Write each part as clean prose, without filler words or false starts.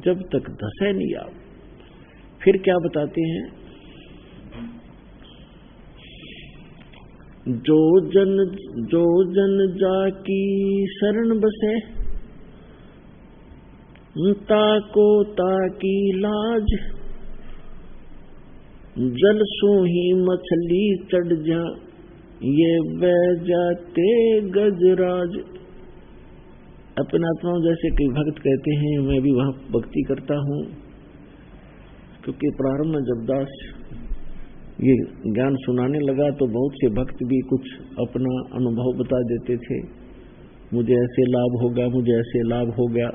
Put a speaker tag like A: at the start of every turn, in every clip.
A: जब तक धसे नहीं आप। फिर क्या बताते हैं, जो जन जाकी शरण बसे, ताको ताकी लाज, जल सू ही मछली चढ़ जा, ये बह जाते गजराज। अपने आत्माओं जैसे कई भक्त कहते हैं, मैं भी वहां भक्ति करता हूं, क्योंकि प्रारंभ में जब दास ये ज्ञान सुनाने लगा तो बहुत से भक्त भी कुछ अपना अनुभव बता देते थे, मुझे ऐसे लाभ हो गया, मुझे ऐसे लाभ हो गया,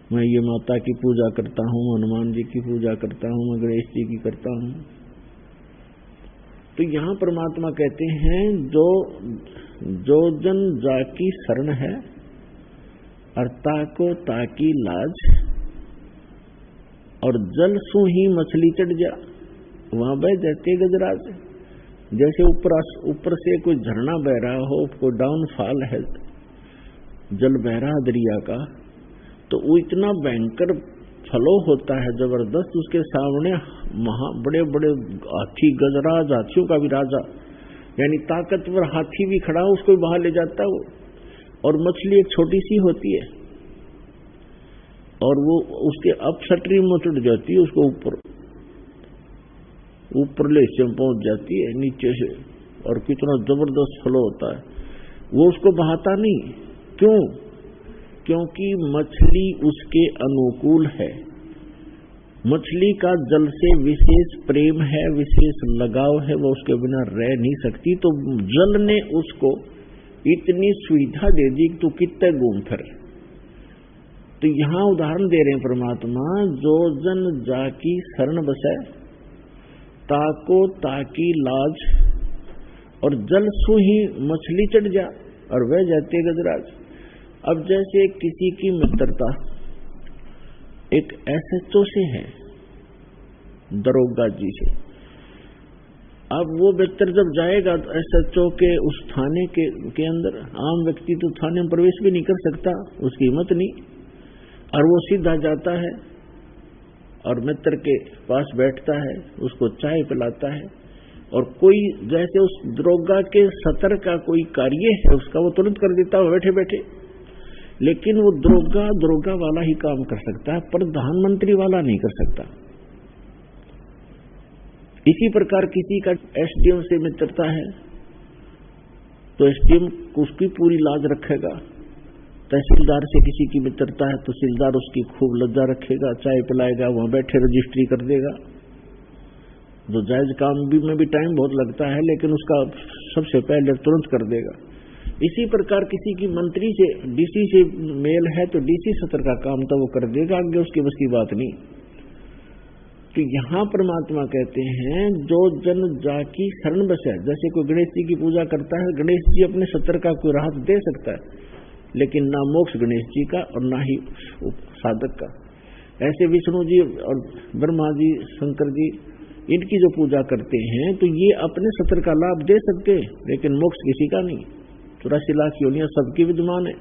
A: मैं ये माता की पूजा करता हूँ, हनुमान जी की पूजा करता हूँ, मैं गणेश जी की करता हूँ। तो यहाँ परमात्मा कहते हैं, जो जन जाकी शरण है, और ताको ताकी लाज, और जल सू ही मछली चढ़ जा, वहां बह जाते गजराज। जैसे ऊपर से कोई झरना बह रहा हो, कोई डाउनफॉल है, जल बह रहा दरिया का, तो वो इतना भयंकर फ्लो होता है जबरदस्त, उसके सामने बड़े बड़े हाथी, गजराज, हाथियों का भी राजा, यानी ताकतवर हाथी भी खड़ा हो, उसको बाहर ले जाता है वो। और मछली एक छोटी सी होती है, और वो उसके अपसटरी में चढ़ जाती है, उसको ऊपरले हिस्से में पहुंच जाती है नीचे से, और कितना जबरदस्त फ्लो होता है। वो उसको बहाता नहीं, क्यों? क्योंकि मछली उसके अनुकूल है, मछली का जल से विशेष प्रेम है, विशेष लगाव है, वो उसके बिना रह नहीं सकती। तो जल ने उसको इतनी सुविधा दे दी कि तू कितने घूम फिर। तो यहां उदाहरण दे रहे हैं परमात्मा, जो जन जाकी शरण बसे, ताको ताकी लाज, और जल सू ही मछली चढ़ जा, और वह जाते गजराज। अब जैसे किसी की मित्रता एक SHO से है, दरोगा जी से, अब वो मित्र जब जाएगा तो SHO के उस थाने के अंदर, आम व्यक्ति तो थाने में प्रवेश भी नहीं कर सकता, उसकी हिम्मत नहीं, और वो सीधा जाता है और मित्र के पास बैठता है, उसको चाय पिलाता है, और कोई जैसे उस दरोगा के सतर का कोई कार्य है उसका, वो तुरंत कर देता है बैठे बैठे। लेकिन वो दरोगा वाला ही काम कर सकता है, प्रधानमंत्री वाला नहीं कर सकता। इसी प्रकार किसी का SDM से मित्रता है तो SDM उसकी पूरी लाज रखेगा, तहसीलदार से किसी की मित्रता है तो तहसीलदार उसकी खूब लज्जा रखेगा, चाय पिलाएगा, वहां बैठे रजिस्ट्री कर देगा। जो जायज काम में भी टाइम बहुत लगता है, लेकिन उसका सबसे पहले तुरंत कर देगा। इसी प्रकार किसी की मंत्री से, DC से मेल है तो DC सत्र का काम तो वो कर देगा, आगे उसकी बस की बात नहीं। तो यहां परमात्मा कहते हैं, जो जन जाकी शरण बसे, जैसे कोई गणेश जी की पूजा करता है, गणेश जी अपने सत्र का कोई राहत दे सकता है, लेकिन ना मोक्ष गणेश जी का और ना ही साधक का। ऐसे विष्णु जी और ब्रह्मा जी, शंकर जी, इनकी जो पूजा करते हैं तो ये अपने सत्र का लाभ दे सकते, लेकिन मोक्ष किसी का नहीं। 84 लाख योनियां सबकी विद्यमान है।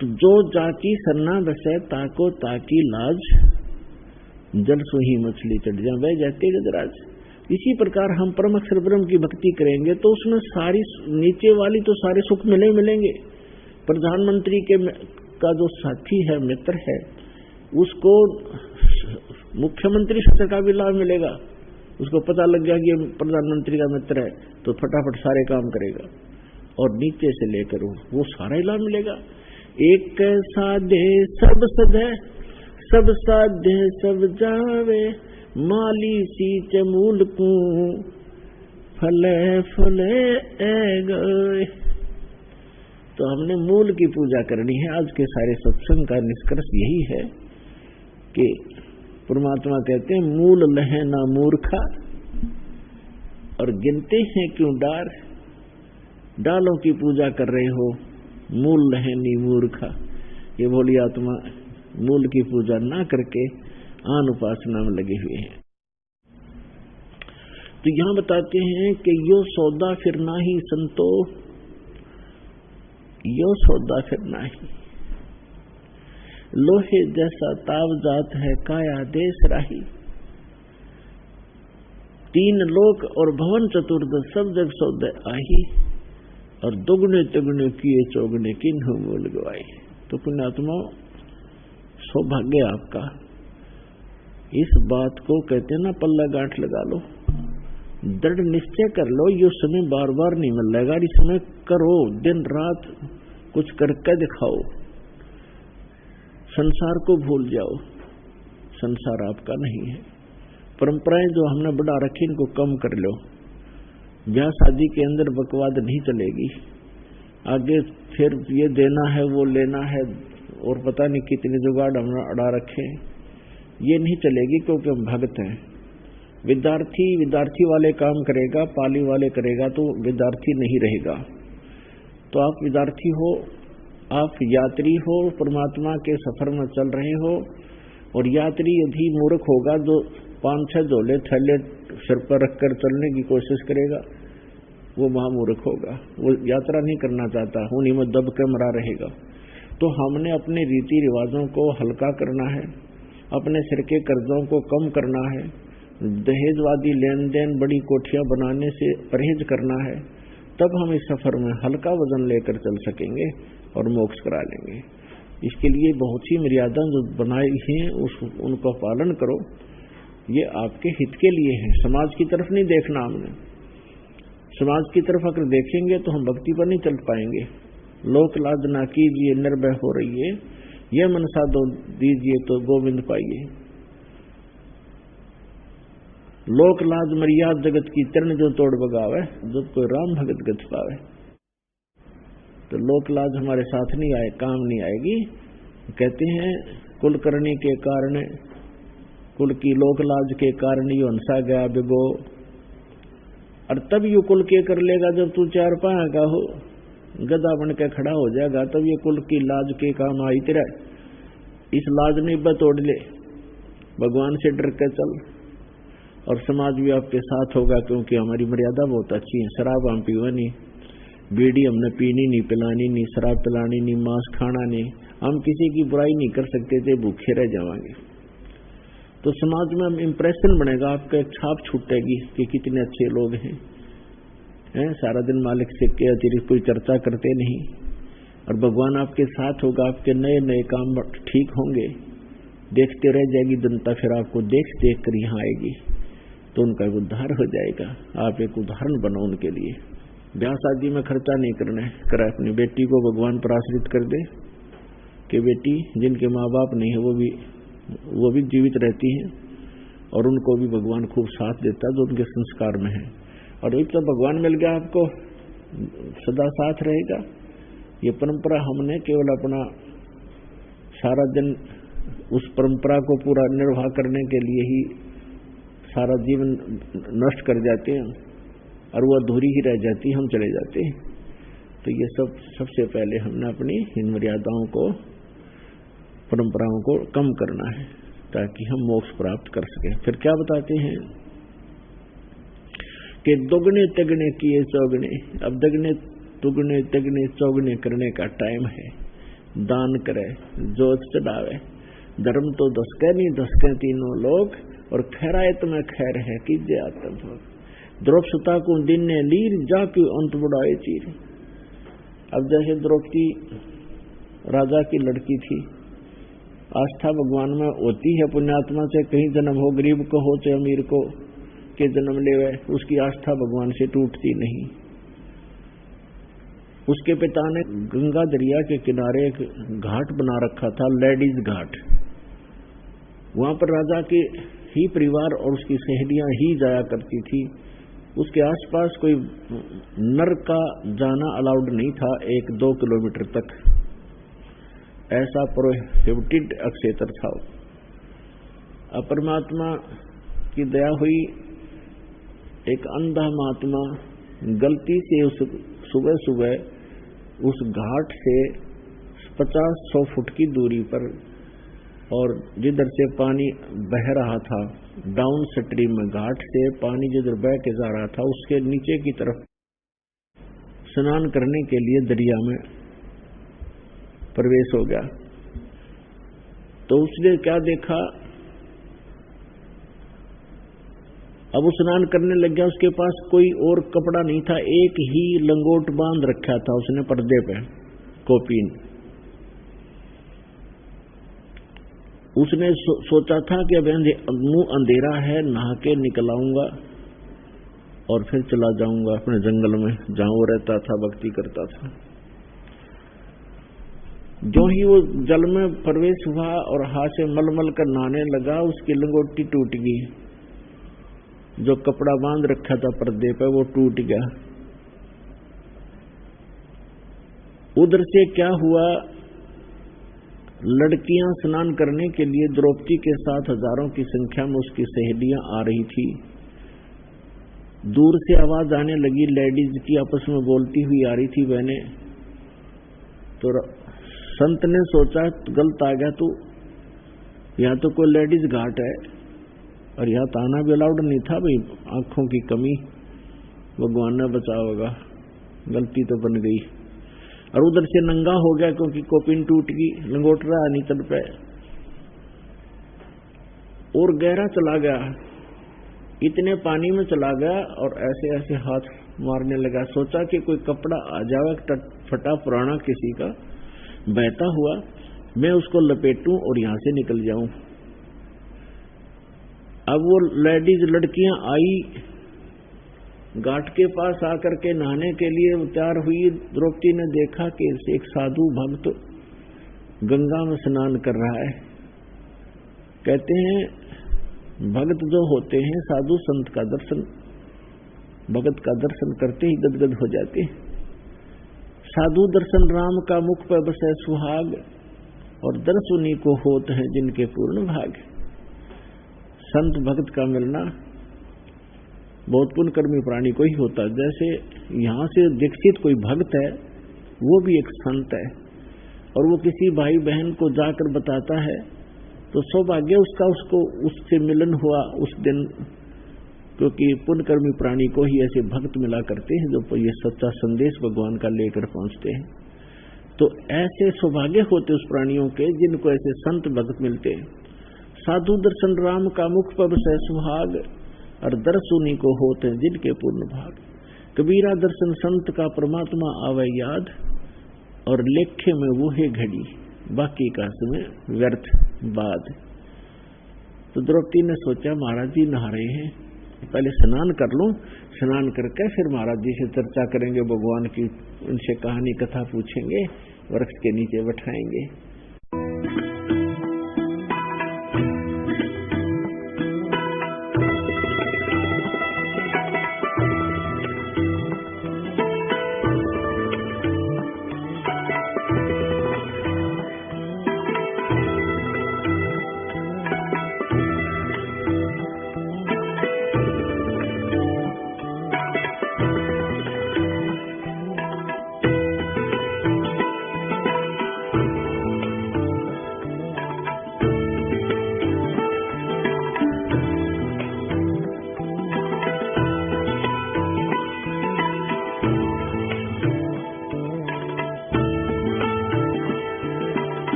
A: तो जो जाकी सरना बसे, ताको ताकी लाज, जल सोही मछली चढ़ जा, वह जाते गजराज। इसी प्रकार हम परम अक्षर ब्रह्म की भक्ति करेंगे तो उसमें सारी नीचे वाली तो सारे सुख मिलेंगे। प्रधानमंत्री का जो साथी है, मित्र है, उसको मुख्यमंत्री सत्र का भी लाभ मिलेगा। उसको पता लग गया कि ये प्रधानमंत्री का मित्र है तो फटाफट सारे काम करेगा, और नीचे से लेकर वो सारा ही लाभ मिलेगा। एक साधे सब सधे, सब साधे सब जावे, माली सींच मूल को फले फले गए। तो हमने मूल की पूजा करनी है। आज के सारे सत्संग का निष्कर्ष यही है कि परमात्मा कहते हैं, मूल लहे ना मूर्खा, और गिनते हैं क्यों डार। डालों की पूजा कर रहे हो, मूल लहे नी मूर्खा। ये भोली आत्मा मूल की पूजा ना करके आन उपासना में लगे हुए हैं। तो यहां बताते हैं कि यो सौदा फिर ना ही संतो, यो सौदा फिर ना ही। लोहे जैसा ताव जात है काया देश राही। तीन लोक और भवन चतुर्दश सब जग सौदे आही, और दुगने तिगने किए चौगने किन्हों मूल गवाई। तो पुण्यात्मा सौभाग्य आपका, इस बात को कहते ना पल्ला गांठ लगा लो, दृढ़ निश्चय कर लो। ये समय बार बार नहीं मिलेगा, इस समय करो, दिन रात कुछ करके दिखाओ। संसार को भूल जाओ, संसार आपका नहीं है। परंपराएं जो हमने बढ़ा रखी इनको कम कर लो। ब्याह शादी के अंदर बकवाद नहीं चलेगी। आगे फिर ये देना है वो लेना है और पता नहीं कितने जुगाड़ हमने अड़ा रखे, ये नहीं चलेगी, क्योंकि हम भक्त हैं। विद्यार्थी वाले काम करेगा, पाली वाले करेगा तो विद्यार्थी नहीं रहेगा। तो आप विद्यार्थी हो, आप यात्री हो, परमात्मा के सफर में चल रहे हो। और यात्री यदि मूर्ख होगा जो 5-6 झोले थैले सिर पर रखकर चलने की कोशिश करेगा, वो महामूर्ख होगा, वो यात्रा नहीं करना चाहता, उन्हीं में दब के मरा रहेगा। तो हमने अपने रीति रिवाजों को हल्का करना है, अपने सिर के कर्जों को कम करना है, दहेजवादी लेन देन बड़ी कोठियां बनाने से परहेज करना है। तब हम इस सफर में हल्का वजन लेकर चल सकेंगे और मोक्ष करा लेंगे। इसके लिए बहुत सी मर्यादा जो बनाई हैं उनका पालन करो, ये आपके हित के लिए है। समाज की तरफ नहीं देखना हमने, समाज की तरफ अगर देखेंगे तो हम भक्ति पर नहीं चल पाएंगे। लोक लाज ना कीजिए निर्भय हो रही है, ये मनसा दो दीजिए तो गोविंद पाइए। लोक लाज मर्याद जगत की तरण जो तोड़ बगावे, जब कोई राम भगत गत पावे। तो लोक लाज हमारे साथ नहीं आए, काम नहीं आएगी। कहते हैं कुल करनी के कारण, कुल की लोक लाज के कारण यो हंसा गया बिगो। और तब यू कुल के कर लेगा जब तू 4 पाया का हो, गधा बन के खड़ा हो जाएगा, तब ये कुल की लाज के काम आई तेरा। इस लाज ने बतोड़ ले, भगवान से डर के चल, और समाज भी आपके साथ होगा, क्योंकि हमारी मर्यादा बहुत अच्छी है। शराब हम पीवा नहीं, बीड़ी हमने पीनी नहीं, पिलानी नहीं, शराब पिलानी नहीं, मांस खाना नहीं, हम किसी की बुराई नहीं कर सकते थे, भूखे रह जाएंगे। तो समाज में हम इम्प्रेशन बनेगा, आपका एक छाप छूटेगी कि कितने अच्छे लोग हैं। सारा दिन मालिक से के अतिरिक्त कोई चर्चा करते नहीं, और भगवान आपके साथ होगा, आपके नए नए काम ठीक होंगे, देखते रह जाएगी जनता, फिर आपको देख देख कर यहाँ आएगी, तो उनका उद्धार हो जाएगा। आप एक उदाहरण बनो उनके लिए। ब्याह शादी में खर्चा नहीं करना है, कर अपनी बेटी को भगवान पर आश्रित कर दे कि बेटी जिनके माँ बाप नहीं है वो भी जीवित रहती हैं, और उनको भी भगवान खूब साथ देता जो उनके संस्कार में है। और एक तो भगवान मिल गया, आपको सदा साथ रहेगा। ये परंपरा हमने केवल अपना सारा दिन उस परंपरा को पूरा निर्वाह करने के लिए ही सारा जीवन नष्ट कर जाते हैं, और वो अधूरी ही रह जाती, हम चले जाते हैं। तो ये सबसे पहले हमने अपनी इन मर्यादाओं को, परंपराओं को कम करना है, ताकि हम मोक्ष प्राप्त कर सकें। फिर क्या बताते हैं कि दुगने तिगने किए चौगने। अब दगने दुगने तिगने चौगने करने का टाइम है। दान करे, जोत चढ़ावे, धर्म तो दसके नहीं दसके तीनों लोग, और खैरायत में खैर है कीजिए आत्मभोग। द्रौपदी को दिन ने लीर जाके अंत बुढ़ाए चीर। अब जैसे द्रौपदी राजा की लड़की थी, आस्था भगवान में होती है, पुण्यात्मा से कहीं जन्म हो, गरीब को हो चाहे अमीर को के जन्म ले, उसकी आस्था भगवान से टूटती नहीं। उसके पिता ने गंगा दरिया के किनारे एक घाट बना रखा था, लेडीज घाट। वहां पर राजा के ही परिवार और उसकी सहेलियां ही जाया करती थी। उसके आसपास कोई नर का जाना अलाउड नहीं था 1-2 किलोमीटर तक, ऐसा प्रोहिबिटेड क्षेत्र था। परमात्मा की दया हुई, एक अंधा महात्मा गलती से उस सुबह सुबह उस घाट से 50-100 फुट की दूरी पर, और जिधर से पानी बह रहा था डाउन स्ट्रीम में, घाट से पानी जिधर बह के जा रहा था उसके नीचे की तरफ स्नान करने के लिए दरिया में प्रवेश हो गया। तो उसने क्या देखा, अब वो स्नान करने लग गया, उसके पास कोई और कपड़ा नहीं था, एक ही लंगोट बांध रखा था उसने पर्दे पे, कोपीन। उसने सोचा था कि अब मुंह अंधेरा है, नहा के निकल आऊंगा और फिर चला जाऊंगा अपने जंगल में जहां वो रहता था, भक्ति करता था। जो ही वो जल में प्रवेश हुआ और हाथ से मलमल कर नहाने लगा, उसकी लंगोटी टूट गई, जो कपड़ा बांध रखा था पर्दे पे वो टूट गया। उधर से क्या हुआ, लड़कियां स्नान करने के लिए द्रौपदी के साथ हजारों की संख्या में उसकी सहेलियां आ रही थी। दूर से आवाज आने लगी, लेडीज की आपस में बोलती हुई आ रही थी बहने। तो संत ने सोचा गलत आ गया, तू यहाँ तो कोई लेडीज घाट है और यहाँ ताना भी अलाउड नहीं था भाई, आंखों की कमी, भगवान ने बचा होगा, गलती तो बन गई। और उधर से नंगा हो गया क्योंकि कोपिन टूट गई, लंगोट रहा नहीं चल पे, और गहरा चला गया, इतने पानी में चला गया और ऐसे ऐसे हाथ मारने लगा। सोचा कि कोई कपड़ा आ जाए फटा पुराना किसी का बहता हुआ, मैं उसको लपेटूं और यहां से निकल जाऊं। अब वो लेडीज लड़कियां आई, घाट के पास आकर के नहाने के लिए तैयार हुई। द्रौपदी ने देखा कि एक साधु भक्त गंगा में स्नान कर रहा है। कहते हैं भक्त जो होते हैं, साधु संत का दर्शन, भगत का दर्शन करते ही गदगद हो जाते हैं। साधु दर्शन राम का मुख पर बसे सुहाग, और दर्श उन्हीं को होत हैं जिनके पूर्ण भाग। संत भक्त का मिलना बहुत पुण्यकर्मी प्राणी को ही होता है। जैसे यहाँ से दीक्षित कोई भक्त है, वो भी एक संत है, और वो किसी भाई बहन को जाकर बताता है तो सौभाग्य उसका, उसको उससे मिलन हुआ उस दिन, क्योंकि पुण्यकर्मी प्राणी को ही ऐसे भक्त मिला करते हैं जो ये सच्चा संदेश भगवान का लेकर पहुंचते हैं। तो ऐसे सौभाग्य होते उस प्राणियों के जिनको ऐसे संत भक्त मिलते हैं। साधु दर्शन राम का मुख पर बसे सुहाग, और दर्श उन्हीं को होते हैं जिनके पूर्ण भाग। कबीरा दर्शन संत का परमात्मा आवे याद, और लेखे में वो है घड़ी, बाकी का समय व्यर्थ बाद। तो द्रौपदी ने सोचा महाराज जी नहा रहे हैं, पहले स्नान कर लूं, स्नान करके फिर महाराज जी से चर्चा करेंगे भगवान की, उनसे कहानी कथा पूछेंगे, वृक्ष के नीचे बैठाएंगे।